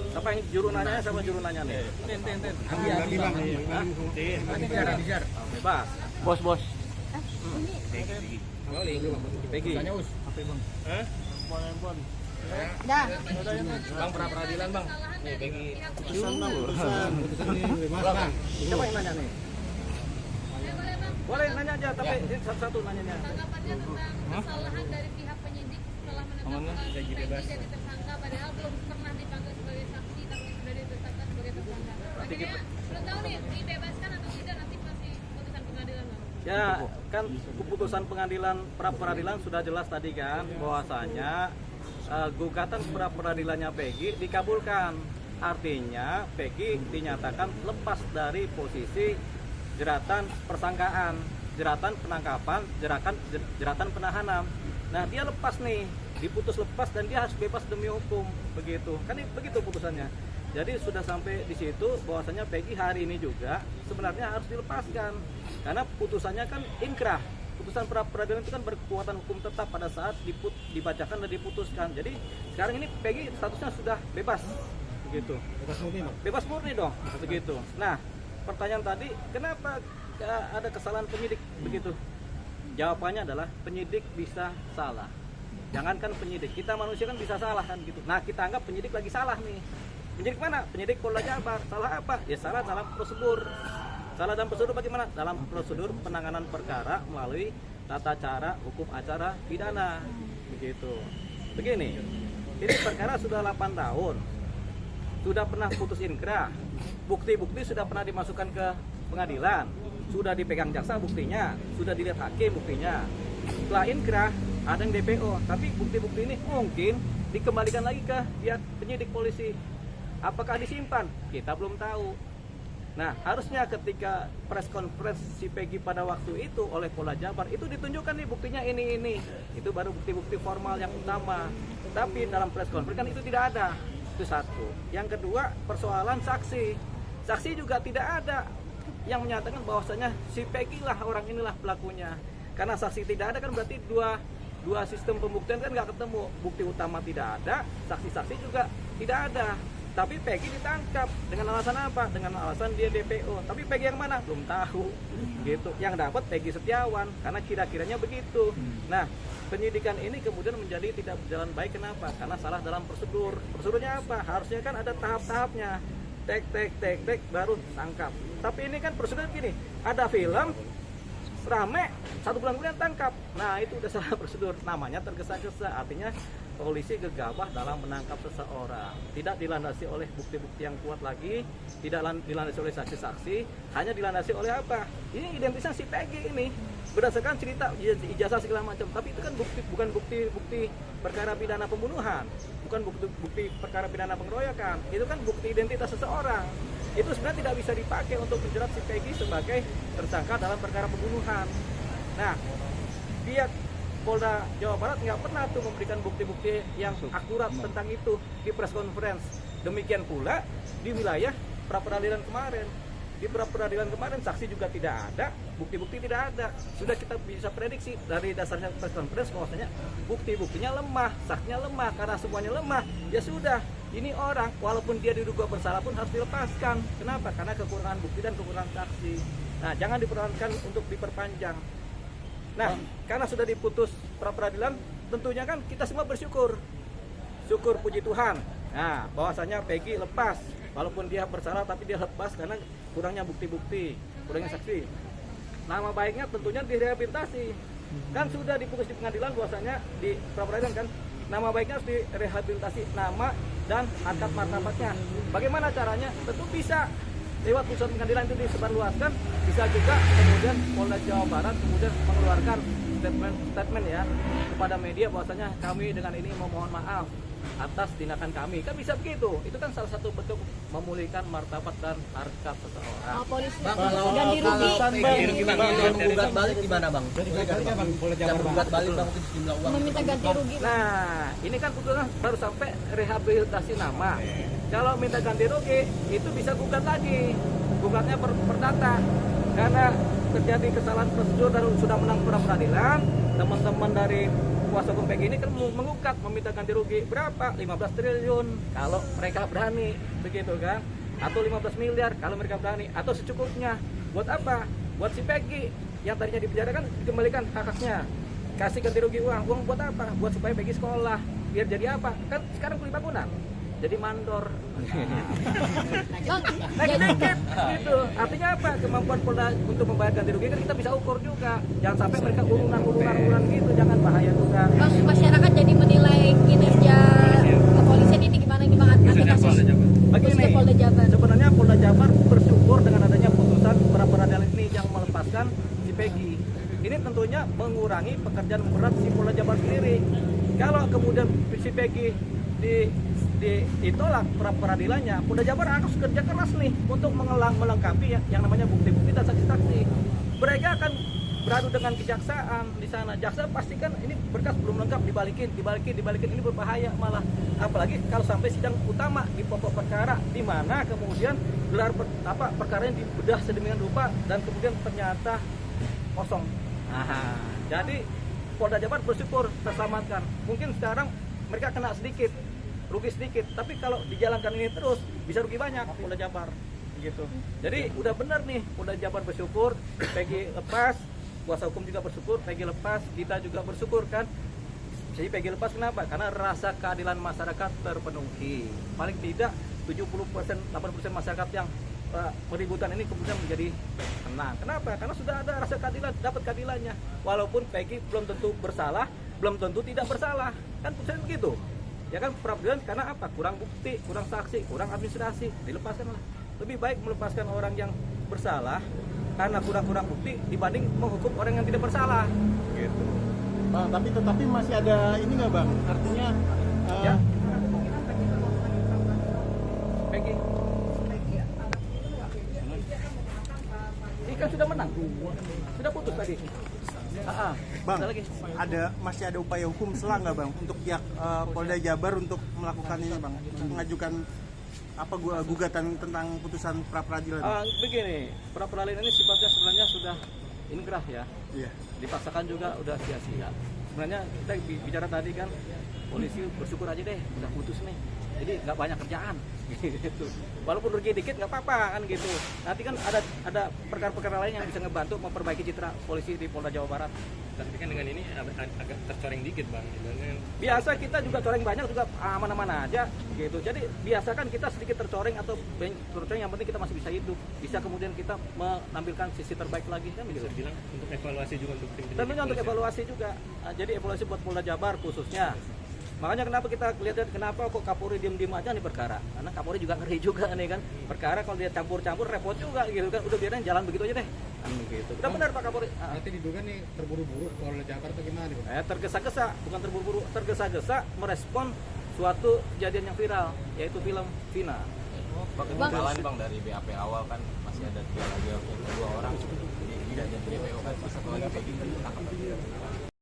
Siapa yang juru nanya sama juru nanya nih? Ten. Bebas. Bos. Pegi. Dah. Bang, pra-peradilan bang. Nih, Pegi. Siapa yang nanya nih? Boleh nanya aja, tapi satu-satu nanyanya. Tanggapannya tentang kesalahan dari pihak penyidik setelah menetapkan Peggy jadi tersangka, padahal belum pernah dipanggil sebagai saksi tapi sudah ditetapkan sebagai tersangka. Akhirnya belum tahu nih dibebaskan atau tidak, nanti masih putusan pengadilan bang. Ya, kan keputusan pengadilan pra-peradilan sudah jelas tadi kan, bahwasanya gugatan pra-peradilannya Peggy dikabulkan. Artinya Peggy dinyatakan lepas dari posisi jeratan persangkaan, jeratan penangkapan, jeratan penahanan. Nah, dia lepas nih, diputus lepas dan dia harus bebas demi hukum, begitu. Kan begitu putusannya. Jadi sudah sampai di situ bahwasanya Peggy hari ini juga sebenarnya harus dilepaskan. Karena putusannya kan inkrah. Putusan pra-peradilan itu kan berkekuatan hukum tetap pada saat dibacakan dan diputuskan. Jadi sekarang ini Peggy statusnya sudah bebas, begitu. Bebas murni dong, begitu. Nah, pertanyaan tadi, kenapa ada kesalahan penyidik begitu? Jawabannya adalah penyidik bisa salah. Jangankan penyidik, kita manusia kan bisa salah kan gitu. Nah, kita anggap penyidik lagi salah nih. Penyidik mana? Penyidik Polda Jabar. Salah apa? Ya salah dalam prosedur. Salah dalam prosedur bagaimana? Dalam prosedur penanganan perkara melalui tata cara hukum acara pidana. Begitu. Begini, ini perkara sudah 8 tahun. Sudah pernah putus inkrah, bukti-bukti sudah pernah dimasukkan ke pengadilan, sudah dipegang jaksa buktinya, sudah dilihat hakim buktinya. Setelah inkrah ada yang DPO, tapi bukti-bukti ini mungkin dikembalikan lagi ke pihak penyidik polisi. Apakah disimpan? Kita belum tahu. Nah, harusnya ketika press conference si Peggy pada waktu itu oleh Polda Jabar itu ditunjukkan nih buktinya ini. Itu baru bukti-bukti formal yang utama. Tapi dalam press conference kan itu tidak ada. Itu satu. Yang kedua, persoalan saksi. Saksi juga tidak ada yang menyatakan bahwasanya si Peggy lah orang inilah pelakunya. Karena saksi tidak ada kan berarti dua sistem pembuktian kan nggak ketemu. Bukti utama tidak ada, saksi-saksi juga tidak ada. Tapi Peggy ditangkap dengan alasan apa? Dengan alasan dia DPO. Tapi Peggy yang mana? Belum tahu. Gitu. Yang dapat Peggy Setiawan karena kira-kiranya begitu. Nah, penyidikan ini kemudian menjadi tidak berjalan baik. Kenapa? Karena salah dalam prosedur. Prosedurnya apa? Harusnya kan ada tahap-tahapnya. Tek baru tangkap. Tapi ini kan prosedur gini. Ada film rame 1 bulan kemudian tangkap. Nah, itu udah salah prosedur. Namanya tergesa-gesa. Artinya polisi gegabah dalam menangkap seseorang, tidak dilandasi oleh bukti-bukti yang kuat lagi, tidak dilandasi oleh saksi-saksi, hanya dilandasi oleh apa? Ini identitasnya si Peggy ini berdasarkan cerita ijazah segala macam, tapi itu kan bukan bukti perkara pidana pembunuhan, bukan bukti perkara pidana pengeroyokan, itu kan bukti identitas seseorang. Itu sebenarnya tidak bisa dipakai untuk menjerat si Peggy sebagai tersangka dalam perkara pembunuhan. Nah, pihak Polda Jawa Barat nggak pernah tuh memberikan bukti-bukti yang akurat tentang itu di press conference. Demikian pula di wilayah pra-peradilan kemarin. Di pra-peradilan kemarin saksi juga tidak ada, bukti-bukti tidak ada. Sudah kita bisa prediksi dari dasarnya press conference bahwasanya bukti-buktinya lemah, saksinya lemah. Karena semuanya lemah, ya sudah. Ini orang walaupun dia diduga bersalah pun harus dilepaskan. Kenapa? Karena kekurangan bukti dan kekurangan saksi. Nah, jangan dipertahankan untuk diperpanjang. Nah, karena sudah diputus pra-peradilan, tentunya kan kita semua bersyukur. Syukur puji Tuhan. Nah, bahwasanya Peggy lepas. Walaupun dia bersalah tapi dia lepas karena kurangnya bukti-bukti, kurangnya saksi. Nama baiknya tentunya direhabilitasi. Kan sudah diputus di pengadilan bahwasanya di pra-peradilan kan nama baiknya harus direhabilitasi, nama dan harkat martabatnya. Bagaimana caranya? Tentu bisa lewat putusan pengadilan itu disebarluaskan, bisa juga kemudian Polda Jawa Barat kemudian mengeluarkan statement ya kepada media bahwasanya kami dengan ini memohon maaf atas tindakan kami. Kan bisa begitu. Itu kan salah satu bentuk memulihkan martabat dan harkat seseorang. Polisi Bang, ganti rugi. Gugat balik gimana bang? Gugat balik bang untuk jumlah uang. Meminta ganti rugi. Nah, ini kan putusan baru sampai rehabilitasi nama. Kalau minta ganti rugi itu bisa gugat lagi. Gugatnya perdata. Karena terjadi kesalahan prosedur dan sudah menang pra-peradilan, teman-teman dari kuasa hukum PG ini kan mengukat meminta ganti rugi berapa? 15 triliun kalau mereka berani, begitu kan? Atau 15 miliar kalau mereka berani, atau secukupnya. Buat apa? Buat si PG yang tadinya dipenjara kan dikembalikan hak-haknya. Kasih ganti rugi uang buat apa? Buat supaya PG sekolah. Biar jadi apa? Kan sekarang kuli bangunan. Jadi mandor. Bang, Naik jadi dikit gitu. Artinya apa? Kemampuan Polda untuk membayar ganti rugi kan kita bisa ukur juga. Jangan sampai mereka urunan gitu, jangan bahaya juga. Bang, masyarakat jadi menilai kinerja kepolisian ini gimana nih Bang? Ada kasus Begini, khususnya Polda Jabar. sebenarnya Polda Jabar bersyukur dengan adanya putusan pra peradilan ini yang melepaskan si Peggy. Ini tentunya mengurangi pekerjaan berat si Polda Jabar sendiri. Kalau kemudian si Peggy ditolak pra peradilannya, Polda Jabar harus kerja keras nih untuk melengkapi yang namanya bukti-bukti dan saksi-saksi. Mereka akan beradu dengan kejaksaan di sana. Jaksa pastikan ini berkas belum lengkap, dibalikin, ini berbahaya malah. Apalagi kalau sampai sidang utama di pokok perkara, di mana kemudian gelar perkara yang dibedah sedemikian rupa dan kemudian ternyata kosong. Jadi Polda Jabar bersyukur terselamatkan. Mungkin sekarang mereka kena sedikit, rugi sedikit, tapi kalau dijalankan ini terus bisa rugi banyak Polda Jabar gitu. Jadi udah benar nih, Polda Jabar bersyukur, PG lepas, kuasa hukum juga bersyukur, PG lepas, kita juga bersyukur kan. Jadi PG lepas kenapa? Karena rasa keadilan masyarakat terpenuhi. Paling tidak 70%, 80% masyarakat yang peributan ini kemudian menjadi tenang. Kenapa? Karena sudah ada rasa keadilan, dapat keadilannya. Walaupun PG belum tentu bersalah, belum tentu tidak bersalah. Kan putusan begitu. Ya kan peradilan karena apa? Kurang bukti, kurang saksi, kurang administrasi, dilepaskan lah. Lebih baik melepaskan orang yang bersalah karena kurang bukti dibanding menghukum orang yang tidak bersalah. Gitu. Bang, tetapi masih ada ini nggak Bang? Artinya Ya. Peggy. Ini kan sudah menang. Sudah putus tadi. Bang, Ada lagi. masih ada upaya hukum selah nggak Bang untuk pihak Polda Jabar untuk melakukan ini Bang, mengajukan gugatan tentang putusan pra peradilan? Begini, pra peradilan ini sifatnya sebenarnya sudah inkrah ya. Iya. Dipaksakan juga udah sia-sia. Sebenarnya kita bicara tadi kan polisi bersyukur aja deh udah putus nih. Jadi nggak banyak kerjaan gitu. Walaupun rugi dikit nggak apa-apa kan gitu. Nanti kan ada perkara-perkara lain yang bisa ngebantu memperbaiki citra polisi di Polda Jawa Barat. Tapi kan dengan ini agak tercoreng dikit Bang. Biasa kita juga coreng banyak juga aman-aman aja gitu. Jadi biasakan kita sedikit tercoreng atau tercoreng, yang penting kita masih bisa hidup. Bisa kemudian kita menampilkan sisi terbaik lagi kan gitu. Bisa bilang untuk evaluasi juga untuk tim. Tentunya untuk evaluasi juga. Jadi evaluasi buat Polda Jabar khususnya. Makanya kenapa kita lihat kenapa kok Kapolri diem-diem aja nih perkara. Karena Kapolri juga ngeri juga nih kan. Perkara kalau dia campur-campur repot juga gitu kan. Udah biarin jalan begitu aja deh. Kan begitu. Udah benar Pak Kapolri. Nanti diduga nih terburu-buru Polda Jabar atau gimana nih Bang? Tergesa-gesa, bukan terburu-buru, tergesa-gesa merespon suatu kejadian yang viral, yaitu film Vina. Kesalahan Bang dari BAP awal kan masih ada 3 lagi, 2 orang, jadi tidak jadi DPO kan, satu lagi kayak gitu ditangkap.